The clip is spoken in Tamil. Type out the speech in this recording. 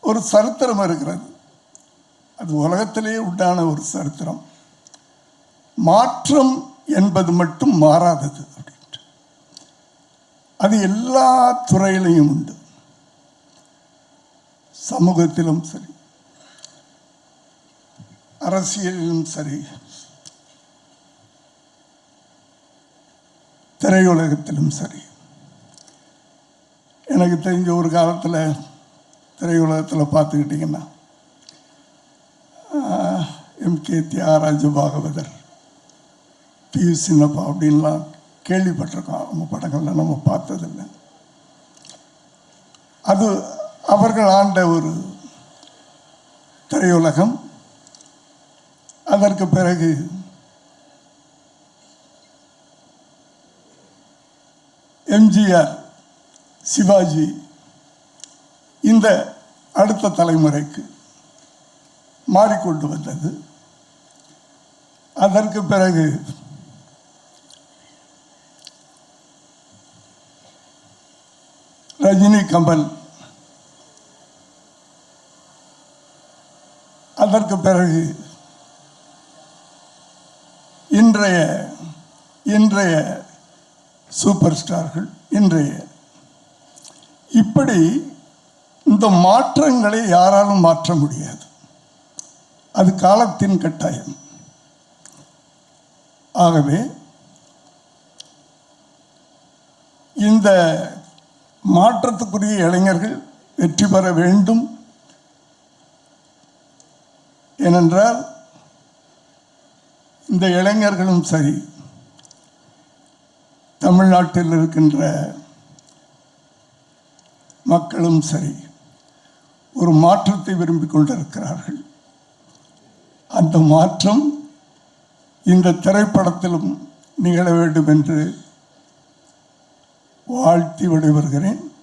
ஒரு சரித்திரம் இருக்கிறது. அது உலகத்திலேயே உண்டான ஒரு சரித்திரம். மாற்றம் என்பது மட்டும் மாறாதது அப்படின்ட்டு. அது எல்லா துறையிலையும் உண்டு. சமூகத்திலும் சரி, அரசியலிலும் சரி, திரையுலகத்திலும் சரி. எனக்கு தெரிஞ்ச ஒரு காலத்தில் திரையுலகத்தில் பார்த்துக்கிட்டிங்கன்னா எம்கே தியாகராஜ பாகவதர், பி சின்னப்பா அப்படின்லாம் கேள்விப்பட்டிருக்கோம். நம்ம படங்கள்லாம் நம்ம பார்த்ததில்லை. அது அவர்கள் ஆண்ட ஒரு திரையுலகம். அதற்கு பிறகு எம்ஜிஆர், சிவாஜி, இந்த அடுத்த தலைமுறைக்கு மாறிக்கொண்டு வந்தது. அதற்கு பிறகு ரஜினி, கமல், அதற்கு பிறகு இன்றைய சூப்பர் ஸ்டார்கள், இப்படி இந்த மாற்றங்களை யாராலும் மாற்ற முடியாது. அது காலத்தின் கட்டாயம். ஆகவே இந்த மாற்றத்துக்குரிய இளைஞர்கள் வெற்றி பெற வேண்டும். ஏனென்றால் இந்த இளைஞர்களும் சரி, தமிழ்நாட்டில் இருக்கின்ற மக்களும் சரி, ஒரு மாற்றத்தை விரும்பிக் கொண்டிருக்கிறார்கள். அந்த மாற்றம் இந்த திரைப்படத்திலும் நிகழ வேண்டும் என்று வாழ்த்தி விடைபெறுகிறேன்.